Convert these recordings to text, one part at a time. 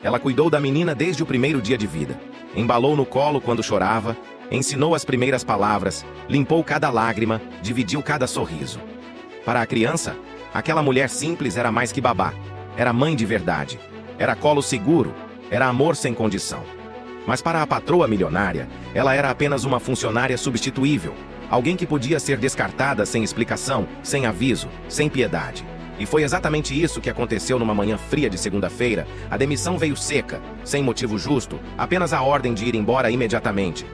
Ela cuidou da menina desde o primeiro dia de vida. Embalou no colo quando chorava, ensinou as primeiras palavras, limpou cada lágrima, dividiu cada sorriso. Para a criança, aquela mulher simples era mais que babá. Era mãe de verdade. Era colo seguro. Era amor sem condição. Mas para a patroa milionária, ela era apenas uma funcionária substituível. Alguém que podia ser descartada sem explicação, sem aviso, sem piedade. E foi exatamente isso que aconteceu numa manhã fria de segunda-feira. A demissão veio seca, sem motivo justo, apenas a ordem de ir embora imediatamente.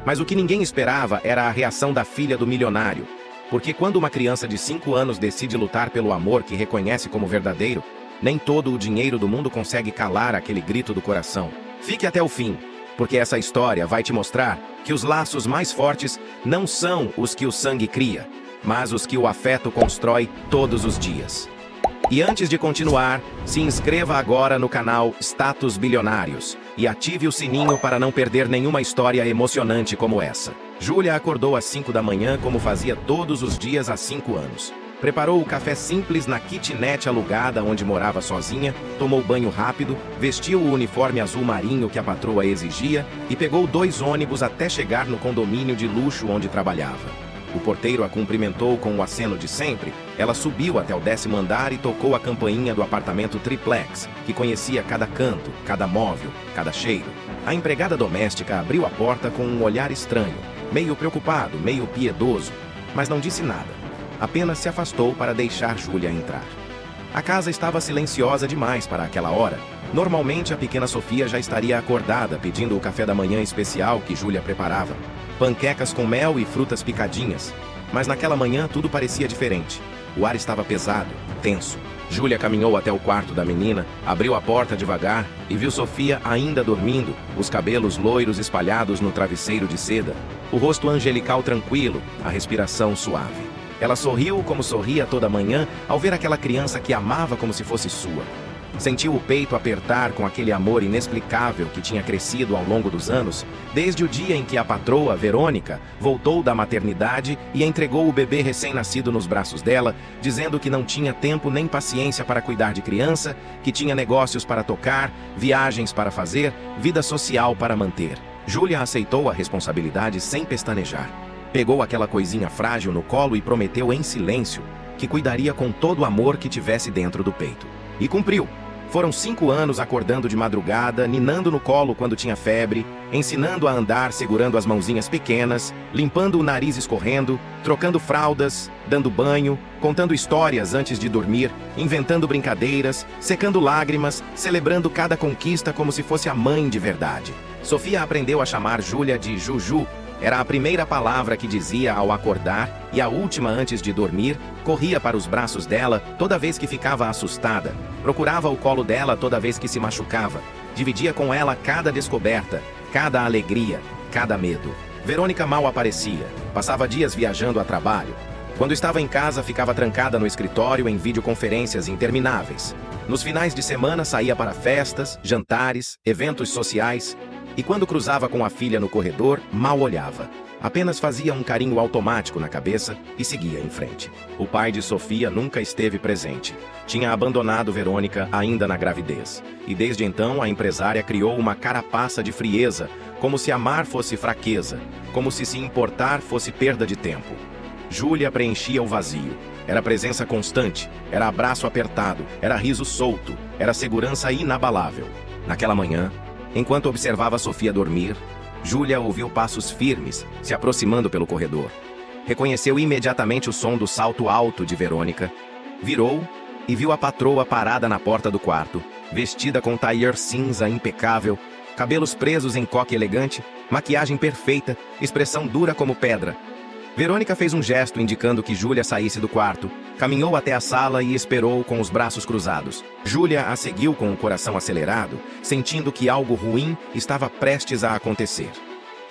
Mas o que ninguém esperava era a reação da filha do milionário. Porque quando uma criança de 5 anos decide lutar pelo amor que reconhece como verdadeiro, nem todo o dinheiro do mundo consegue calar aquele grito do coração. Fique até o fim, porque essa história vai te mostrar que os laços mais fortes não são os que o sangue cria, mas os que o afeto constrói todos os dias. E antes de continuar, se inscreva agora no canal Status Bilionários e ative o sininho para não perder nenhuma história emocionante como essa. Júlia acordou às 5 da manhã como fazia todos os dias há 5 anos. Preparou o café simples na kitnet alugada onde morava sozinha, tomou banho rápido, vestiu o uniforme azul marinho que a patroa exigia e pegou 2 ônibus até chegar no condomínio de luxo onde trabalhava. O porteiro a cumprimentou com o aceno de sempre. Ela subiu até o 10º andar e tocou a campainha do apartamento triplex, que conhecia cada canto, cada móvel, cada cheiro. A empregada doméstica abriu a porta com um olhar estranho, meio preocupado, meio piedoso, mas não disse nada. Apenas se afastou para deixar Júlia entrar. A casa estava silenciosa demais para aquela hora. Normalmente a pequena Sofia já estaria acordada pedindo o café da manhã especial que Júlia preparava. Panquecas com mel e frutas picadinhas. Mas naquela manhã tudo parecia diferente. O ar estava pesado, tenso. Júlia caminhou até o quarto da menina, abriu a porta devagar e viu Sofia ainda dormindo, os cabelos loiros espalhados no travesseiro de seda, o rosto angelical tranquilo, a respiração suave. Ela sorriu como sorria toda manhã ao ver aquela criança que amava como se fosse sua. Sentiu o peito apertar com aquele amor inexplicável que tinha crescido ao longo dos anos, desde o dia em que a patroa, Verônica, voltou da maternidade e entregou o bebê recém-nascido nos braços dela, dizendo que não tinha tempo nem paciência para cuidar de criança, que tinha negócios para tocar, viagens para fazer, vida social para manter. Júlia aceitou a responsabilidade sem pestanejar. Pegou aquela coisinha frágil no colo e prometeu em silêncio que cuidaria com todo o amor que tivesse dentro do peito. E cumpriu. Foram 5 anos acordando de madrugada, ninando no colo quando tinha febre, ensinando a andar segurando as mãozinhas pequenas, limpando o nariz escorrendo, trocando fraldas, dando banho, contando histórias antes de dormir, inventando brincadeiras, secando lágrimas, celebrando cada conquista como se fosse a mãe de verdade. Sofia aprendeu a chamar Júlia de Juju. Era a primeira palavra que dizia ao acordar e a última antes de dormir. Corria para os braços dela toda vez que ficava assustada. Procurava o colo dela toda vez que se machucava. Dividia com ela cada descoberta, cada alegria, cada medo. Verônica mal aparecia. Passava dias viajando a trabalho. Quando estava em casa, ficava trancada no escritório em videoconferências intermináveis. Nos finais de semana, saía para festas, jantares, eventos sociais. E quando cruzava com a filha no corredor, mal olhava. Apenas fazia um carinho automático na cabeça e seguia em frente. O pai de Sofia nunca esteve presente. Tinha abandonado Verônica ainda na gravidez. E desde então a empresária criou uma carapaça de frieza, como se amar fosse fraqueza, como se importar fosse perda de tempo. Júlia preenchia o vazio. Era presença constante, era abraço apertado, era riso solto, era segurança inabalável. Naquela manhã, enquanto observava Sofia dormir, Júlia ouviu passos firmes se aproximando pelo corredor. Reconheceu imediatamente o som do salto alto de Verônica. Virou e viu a patroa parada na porta do quarto, vestida com tailleur cinza impecável, cabelos presos em coque elegante, maquiagem perfeita, expressão dura como pedra. Verônica fez um gesto indicando que Júlia saísse do quarto, caminhou até a sala e esperou com os braços cruzados. Júlia a seguiu com o coração acelerado, sentindo que algo ruim estava prestes a acontecer.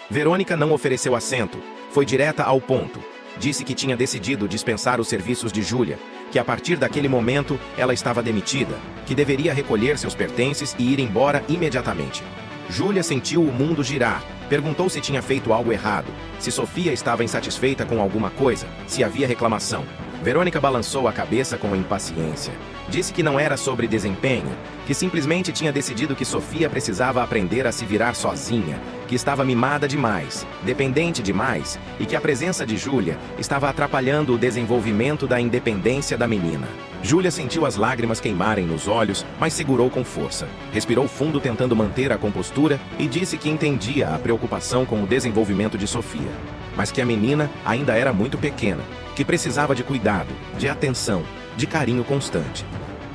Verônica não ofereceu assento, foi direta ao ponto. Disse que tinha decidido dispensar os serviços de Júlia, que a partir daquele momento ela estava demitida, que deveria recolher seus pertences e ir embora imediatamente. Júlia sentiu o mundo girar. Perguntou se tinha feito algo errado, se Sofia estava insatisfeita com alguma coisa, se havia reclamação. Verônica balançou a cabeça com impaciência. Disse que não era sobre desempenho, que simplesmente tinha decidido que Sofia precisava aprender a se virar sozinha, que estava mimada demais, dependente demais e que a presença de Júlia estava atrapalhando o desenvolvimento da independência da menina. Júlia sentiu as lágrimas queimarem nos olhos, mas segurou com força. Respirou fundo tentando manter a compostura e disse que entendia a preocupação com o desenvolvimento de Sofia, mas que a menina ainda era muito pequena, que precisava de cuidado, de atenção, de carinho constante.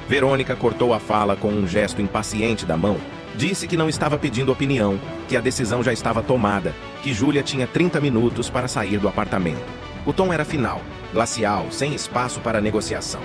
Verônica cortou a fala com um gesto impaciente da mão. Disse que não estava pedindo opinião, que a decisão já estava tomada, que Júlia tinha 30 minutos para sair do apartamento. O tom era final, glacial, sem espaço para negociação.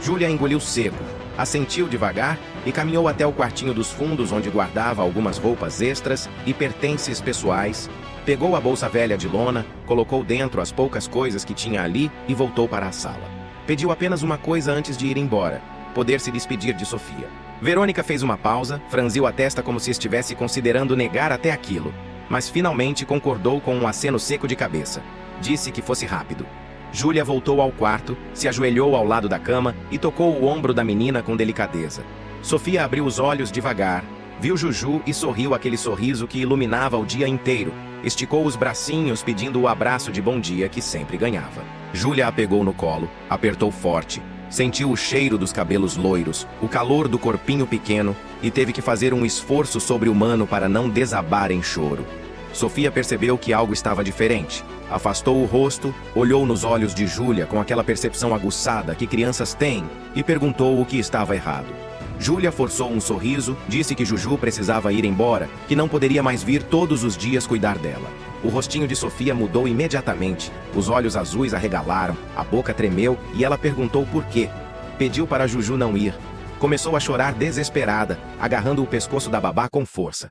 Júlia engoliu seco, assentiu devagar e caminhou até o quartinho dos fundos onde guardava algumas roupas extras e pertences pessoais. Pegou a bolsa velha de lona, colocou dentro as poucas coisas que tinha ali e voltou para a sala. Pediu apenas uma coisa antes de ir embora: poder se despedir de Sofia. Verônica fez uma pausa, franziu a testa como se estivesse considerando negar até aquilo, mas finalmente concordou com um aceno seco de cabeça. Disse que fosse rápido. Júlia voltou ao quarto, se ajoelhou ao lado da cama e tocou o ombro da menina com delicadeza. Sofia abriu os olhos devagar, viu Juju e sorriu aquele sorriso que iluminava o dia inteiro. Esticou os bracinhos pedindo o abraço de bom dia que sempre ganhava. Júlia a pegou no colo, apertou forte, sentiu o cheiro dos cabelos loiros, o calor do corpinho pequeno e teve que fazer um esforço sobre-humano para não desabar em choro. Sofia percebeu que algo estava diferente. Afastou o rosto, olhou nos olhos de Júlia com aquela percepção aguçada que crianças têm e perguntou o que estava errado. Júlia forçou um sorriso, disse que Juju precisava ir embora, que não poderia mais vir todos os dias cuidar dela. O rostinho de Sofia mudou imediatamente, os olhos azuis arregalaram, a boca tremeu e ela perguntou por quê. Pediu para Juju não ir. Começou a chorar desesperada, agarrando o pescoço da babá com força.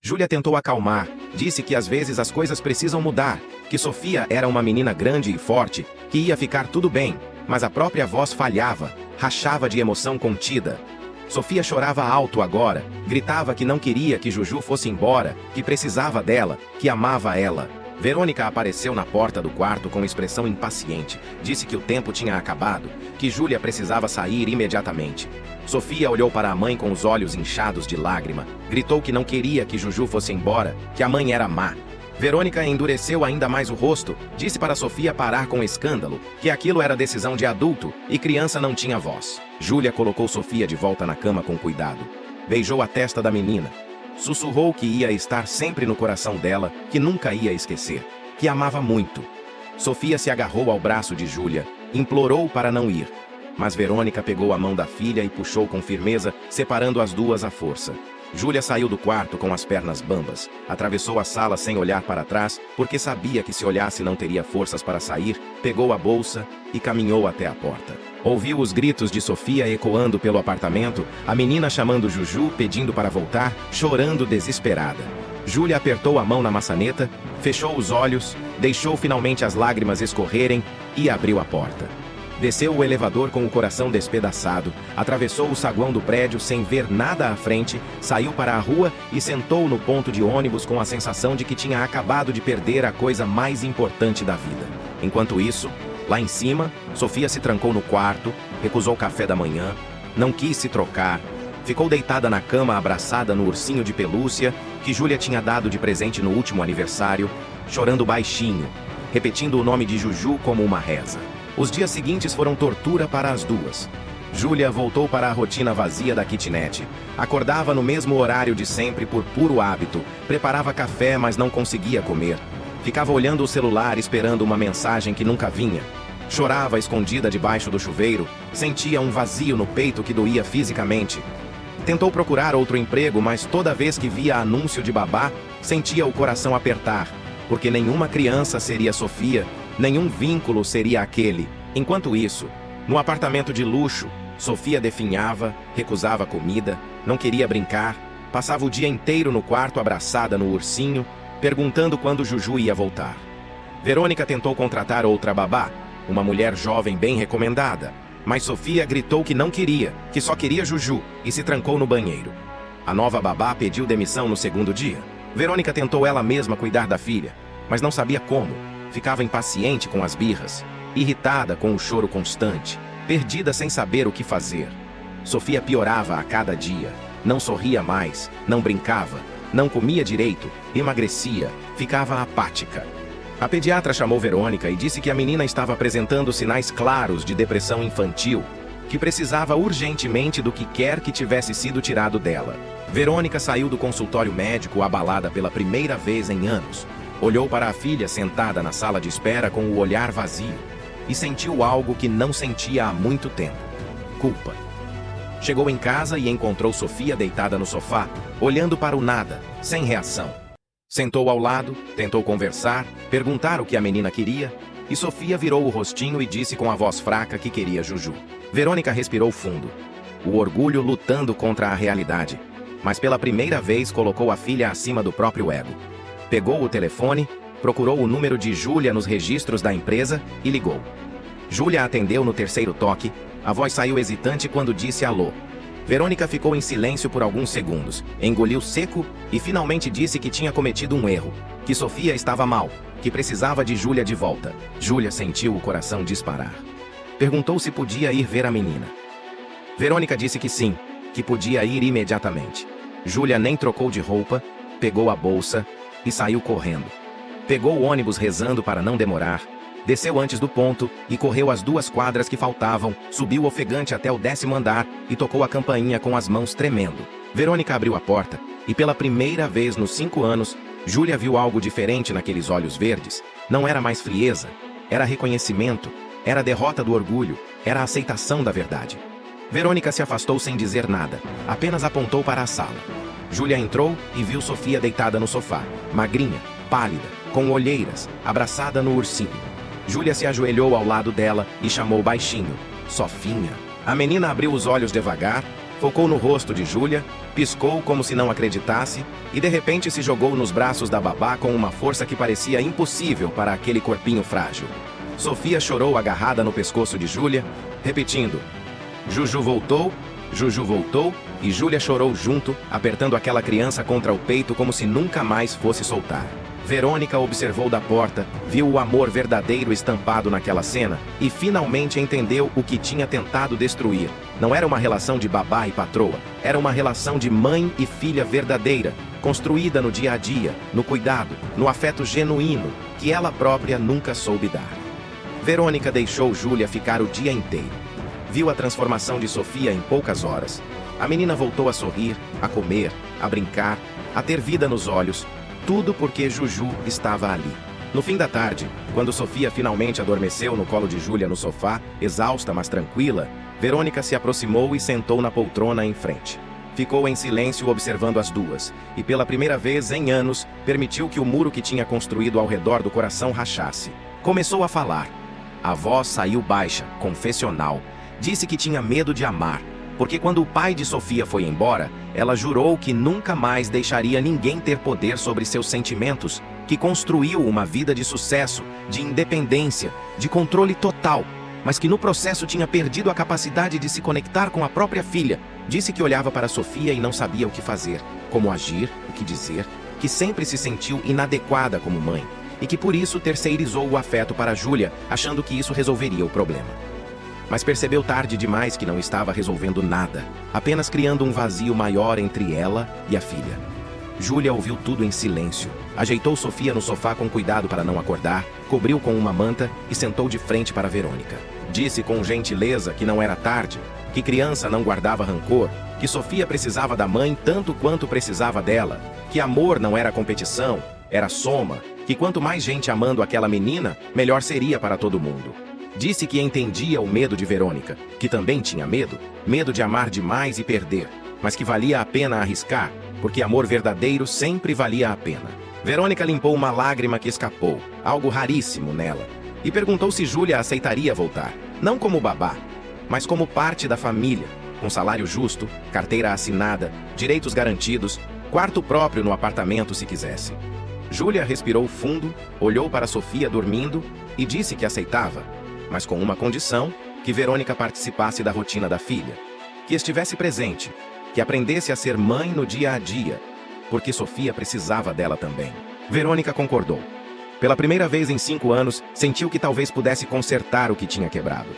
Júlia tentou acalmar, disse que às vezes as coisas precisam mudar, que Sofia era uma menina grande e forte, que ia ficar tudo bem, mas a própria voz falhava, rachava de emoção contida. Sofia chorava alto agora, gritava que não queria que Juju fosse embora, que precisava dela, que amava ela. Verônica apareceu na porta do quarto com expressão impaciente, disse que o tempo tinha acabado, que Júlia precisava sair imediatamente. Sofia olhou para a mãe com os olhos inchados de lágrima, gritou que não queria que Juju fosse embora, que a mãe era má. Verônica endureceu ainda mais o rosto, disse para Sofia parar com o escândalo, que aquilo era decisão de adulto e criança não tinha voz. Júlia colocou Sofia de volta na cama com cuidado. Beijou a testa da menina. Sussurrou que ia estar sempre no coração dela, que nunca ia esquecer, que amava muito. Sofia se agarrou ao braço de Júlia, implorou para não ir. Mas Verônica pegou a mão da filha e puxou com firmeza, separando as duas à força. Júlia saiu do quarto com as pernas bambas, atravessou a sala sem olhar para trás, porque sabia que se olhasse não teria forças para sair, pegou a bolsa e caminhou até a porta. Ouviu os gritos de Sofia ecoando pelo apartamento, a menina chamando Juju, pedindo para voltar, chorando desesperada. Júlia apertou a mão na maçaneta, fechou os olhos, deixou finalmente as lágrimas escorrerem e abriu a porta. Desceu o elevador com o coração despedaçado, atravessou o saguão do prédio sem ver nada à frente, saiu para a rua e sentou no ponto de ônibus com a sensação de que tinha acabado de perder a coisa mais importante da vida. Enquanto isso, lá em cima, Sofia se trancou no quarto, recusou café da manhã, não quis se trocar, ficou deitada na cama abraçada no ursinho de pelúcia que Júlia tinha dado de presente no último aniversário, chorando baixinho, repetindo o nome de Juju como uma reza. Os dias seguintes foram tortura para as duas. Júlia voltou para a rotina vazia da kitnet. Acordava no mesmo horário de sempre por puro hábito, preparava café, mas não conseguia comer. Ficava olhando o celular esperando uma mensagem que nunca vinha. Chorava escondida debaixo do chuveiro, sentia um vazio no peito que doía fisicamente. Tentou procurar outro emprego, mas toda vez que via anúncio de babá, sentia o coração apertar, porque nenhuma criança seria Sofia, nenhum vínculo seria aquele. Enquanto isso, no apartamento de luxo, Sofia definhava, recusava comida, não queria brincar, passava o dia inteiro no quarto abraçada no ursinho, perguntando quando Juju ia voltar. Verônica tentou contratar outra babá, uma mulher jovem bem recomendada, mas Sofia gritou que não queria, que só queria Juju, e se trancou no banheiro. A nova babá pediu demissão no segundo dia. Verônica tentou ela mesma cuidar da filha, mas não sabia como. Ficava impaciente com as birras. irritada com o choro constante, perdida sem saber o que fazer. Sofia piorava a cada dia. Não sorria mais, não brincava, não comia direito, emagrecia, ficava apática. A pediatra chamou Verônica e disse que a menina estava apresentando sinais claros de depressão infantil, que precisava urgentemente do que quer que tivesse sido tirado dela. Verônica saiu do consultório médico abalada pela primeira vez em anos. Olhou para a filha sentada na sala de espera com o olhar vazio e sentiu algo que não sentia há muito tempo: culpa. Chegou em casa e encontrou Sofia deitada no sofá, olhando para o nada, sem reação. Sentou ao lado, tentou conversar, perguntar o que a menina queria, e Sofia virou o rostinho e disse com a voz fraca que queria Juju. Verônica respirou fundo, o orgulho lutando contra a realidade, mas pela primeira vez colocou a filha acima do próprio ego. Pegou o telefone, procurou o número de Júlia nos registros da empresa e ligou. Júlia atendeu no terceiro toque. A voz saiu hesitante quando disse alô. Verônica ficou em silêncio por alguns segundos, engoliu seco e finalmente disse que tinha cometido um erro, que Sofia estava mal, que precisava de Júlia de volta. Júlia sentiu o coração disparar. Perguntou se podia ir ver a menina. Verônica disse que sim, que podia ir imediatamente. Júlia nem trocou de roupa, pegou a bolsa e saiu correndo. Pegou o ônibus rezando para não demorar, desceu antes do ponto e correu as 2 quadras que faltavam, subiu ofegante até o 10º andar e tocou a campainha com as mãos tremendo. Verônica abriu a porta e pela primeira vez nos 5 anos, Júlia viu algo diferente naqueles olhos verdes. Não era mais frieza, era reconhecimento, era a derrota do orgulho, era a aceitação da verdade. Verônica se afastou sem dizer nada, apenas apontou para a sala. Júlia entrou e viu Sofia deitada no sofá, magrinha, pálida, com olheiras, abraçada no ursinho. Júlia se ajoelhou ao lado dela e chamou baixinho: Sofinha. A menina abriu os olhos devagar, focou no rosto de Júlia, piscou como se não acreditasse e de repente se jogou nos braços da babá com uma força que parecia impossível para aquele corpinho frágil. Sofia chorou agarrada no pescoço de Júlia, repetindo: Juju voltou e Júlia chorou junto, apertando aquela criança contra o peito como se nunca mais fosse soltar. Verônica observou da porta, viu o amor verdadeiro estampado naquela cena e finalmente entendeu o que tinha tentado destruir. Não era uma relação de babá e patroa, era uma relação de mãe e filha verdadeira, construída no dia a dia, no cuidado, no afeto genuíno, que ela própria nunca soube dar. Verônica deixou Júlia ficar o dia inteiro. Viu a transformação de Sofia em poucas horas. A menina voltou a sorrir, a comer, a brincar, a ter vida nos olhos. Tudo porque Juju estava ali. No fim da tarde, quando Sofia finalmente adormeceu no colo de Júlia no sofá, exausta mas tranquila, Verônica se aproximou e sentou na poltrona em frente. Ficou em silêncio observando as duas, e pela primeira vez em anos, permitiu que o muro que tinha construído ao redor do coração rachasse. Começou a falar. A voz saiu baixa, confessional. Disse que tinha medo de amar, porque quando o pai de Sofia foi embora, ela jurou que nunca mais deixaria ninguém ter poder sobre seus sentimentos, que construiu uma vida de sucesso, de independência, de controle total, mas que no processo tinha perdido a capacidade de se conectar com a própria filha. Disse que olhava para Sofia e não sabia o que fazer, como agir, o que dizer, que sempre se sentiu inadequada como mãe, e que por isso terceirizou o afeto para Júlia, achando que isso resolveria o problema. Mas percebeu tarde demais que não estava resolvendo nada, apenas criando um vazio maior entre ela e a filha. Júlia ouviu tudo em silêncio, ajeitou Sofia no sofá com cuidado para não acordar, cobriu com uma manta e sentou de frente para Verônica. Disse com gentileza que não era tarde, que criança não guardava rancor, que Sofia precisava da mãe tanto quanto precisava dela, que amor não era competição, era soma, que quanto mais gente amando aquela menina, melhor seria para todo mundo. Disse que entendia o medo de Verônica, que também tinha medo de amar demais e perder, mas que valia a pena arriscar, porque amor verdadeiro sempre valia a pena. Verônica limpou uma lágrima que escapou, algo raríssimo nela, e perguntou se Júlia aceitaria voltar, não como babá, mas como parte da família, com salário justo, carteira assinada, direitos garantidos, quarto próprio no apartamento se quisesse. Júlia respirou fundo, olhou para Sofia dormindo e disse que aceitava, mas com uma condição: que Verônica participasse da rotina da filha, que estivesse presente, que aprendesse a ser mãe no dia a dia, porque Sofia precisava dela também. Verônica concordou. Pela primeira vez em 5 anos, sentiu que talvez pudesse consertar o que tinha quebrado.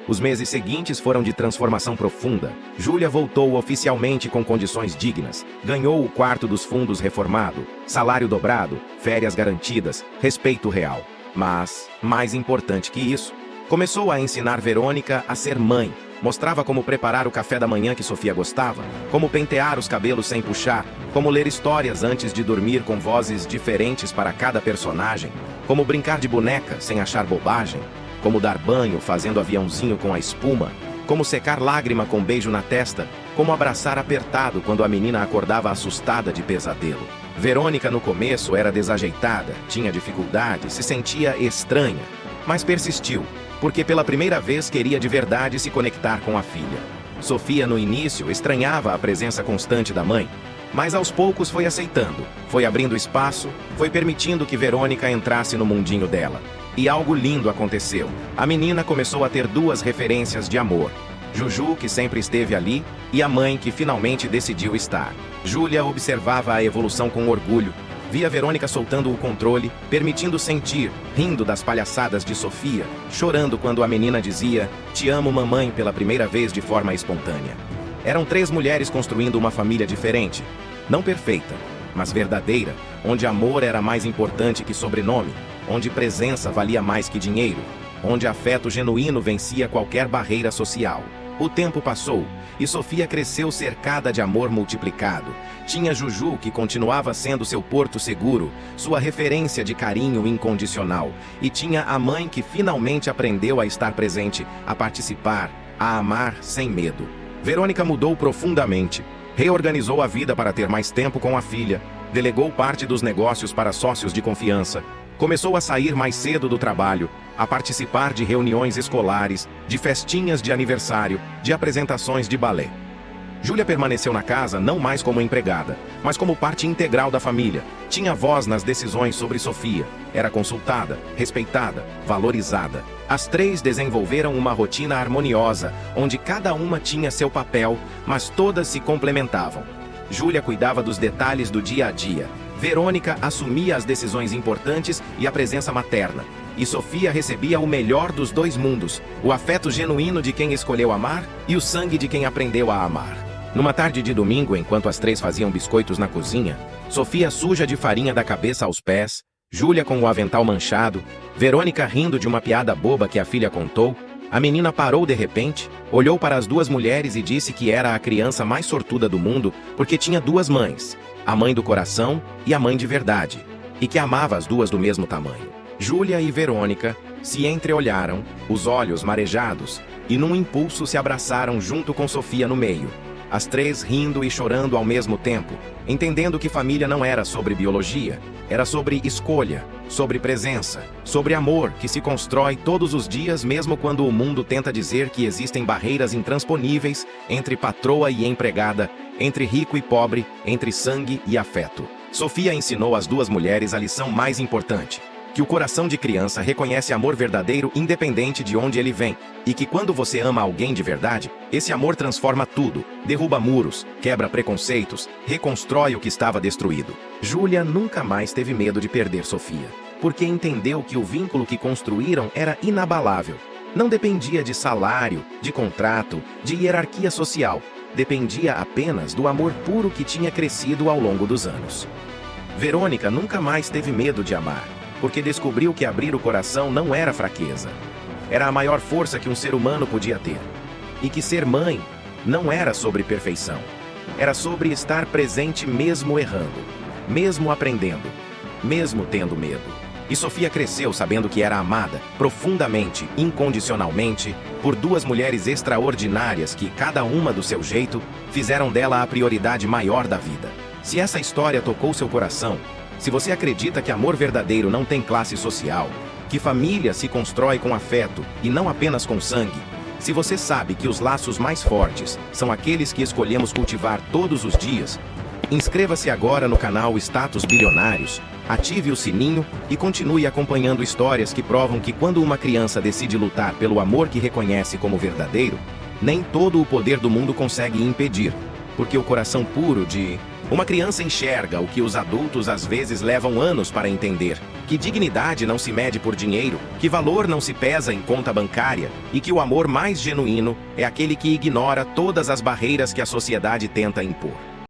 Os meses seguintes foram de transformação profunda. Júlia voltou oficialmente com condições dignas. Ganhou o quarto dos fundos reformado, salário dobrado, férias garantidas, respeito real. Mas, mais importante que isso, começou a ensinar Verônica a ser mãe. Mostrava como preparar o café da manhã que Sofia gostava, como pentear os cabelos sem puxar, como ler histórias antes de dormir com vozes diferentes para cada personagem, como brincar de boneca sem achar bobagem, como dar banho fazendo aviãozinho com a espuma, como secar lágrima com beijo na testa, como abraçar apertado quando a menina acordava assustada de pesadelo. Verônica no começo era desajeitada, tinha dificuldade, se sentia estranha, mas persistiu, porque pela primeira vez queria de verdade se conectar com a filha. Sofia no início estranhava a presença constante da mãe, mas aos poucos foi aceitando, foi abrindo espaço, foi permitindo que Verônica entrasse no mundinho dela. E algo lindo aconteceu. A menina começou a ter 2 referências de amor. Juju, que sempre esteve ali, e a mãe que finalmente decidiu estar. Júlia observava a evolução com orgulho. Via Verônica soltando o controle, permitindo sentir, rindo das palhaçadas de Sofia, chorando quando a menina dizia "Te amo, mamãe" pela primeira vez de forma espontânea. Eram 3 mulheres construindo uma família diferente. Não perfeita, mas verdadeira, onde amor era mais importante que sobrenome, onde presença valia mais que dinheiro, onde afeto genuíno vencia qualquer barreira social. O tempo passou, e Sofia cresceu cercada de amor multiplicado. Tinha Juju, que continuava sendo seu porto seguro, sua referência de carinho incondicional. E tinha a mãe que finalmente aprendeu a estar presente, a participar, a amar sem medo. Verônica mudou profundamente. Reorganizou a vida para ter mais tempo com a filha, delegou parte dos negócios para sócios de confiança, começou a sair mais cedo do trabalho, a participar de reuniões escolares, de festinhas de aniversário, de apresentações de balé. Júlia permaneceu na casa não mais como empregada, mas como parte integral da família. Tinha voz nas decisões sobre Sofia, era consultada, respeitada, valorizada. As 3 desenvolveram uma rotina harmoniosa, onde cada uma tinha seu papel, mas todas se complementavam. Júlia cuidava dos detalhes do dia a dia. Verônica assumia as decisões importantes e a presença materna. E Sofia recebia o melhor dos 2 mundos, o afeto genuíno de quem escolheu amar e o sangue de quem aprendeu a amar. Numa tarde de domingo, enquanto as 3 faziam biscoitos na cozinha, Sofia suja de farinha da cabeça aos pés, Júlia com o avental manchado, Verônica rindo de uma piada boba que a filha contou, a menina parou de repente, olhou para as 2 mulheres e disse que era a criança mais sortuda do mundo porque tinha 2 mães, a mãe do coração e a mãe de verdade, e que amava as 2 do mesmo tamanho. Júlia e Verônica se entreolharam, os olhos marejados, e num impulso se abraçaram junto com Sofia no meio. As 3 rindo e chorando ao mesmo tempo, entendendo que família não era sobre biologia, era sobre escolha, sobre presença, sobre amor que se constrói todos os dias mesmo quando o mundo tenta dizer que existem barreiras intransponíveis entre patroa e empregada, entre rico e pobre, entre sangue e afeto. Sofia ensinou às 2 mulheres a lição mais importante: que o coração de criança reconhece amor verdadeiro independente de onde ele vem, e que quando você ama alguém de verdade, esse amor transforma tudo, derruba muros, quebra preconceitos, reconstrói o que estava destruído. Júlia nunca mais teve medo de perder Sofia, porque entendeu que o vínculo que construíram era inabalável. Não dependia de salário, de contrato, de hierarquia social, dependia apenas do amor puro que tinha crescido ao longo dos anos. Verônica nunca mais teve medo de amar, porque descobriu que abrir o coração não era fraqueza. Era a maior força que um ser humano podia ter. E que ser mãe não era sobre perfeição. Era sobre estar presente mesmo errando, mesmo aprendendo, mesmo tendo medo. E Sofia cresceu sabendo que era amada, profundamente, incondicionalmente, por 2 mulheres extraordinárias que, cada uma do seu jeito, fizeram dela a prioridade maior da vida. Se essa história tocou seu coração, se você acredita que amor verdadeiro não tem classe social, que família se constrói com afeto e não apenas com sangue, se você sabe que os laços mais fortes são aqueles que escolhemos cultivar todos os dias, inscreva-se agora no canal Status Bilionários, ative o sininho e continue acompanhando histórias que provam que quando uma criança decide lutar pelo amor que reconhece como verdadeiro, nem todo o poder do mundo consegue impedir, porque o coração puro de Uma criança enxerga o que os adultos às vezes levam anos para entender: que dignidade não se mede por dinheiro, que valor não se pesa em conta bancária e que o amor mais genuíno é aquele que ignora todas as barreiras que a sociedade tenta impor.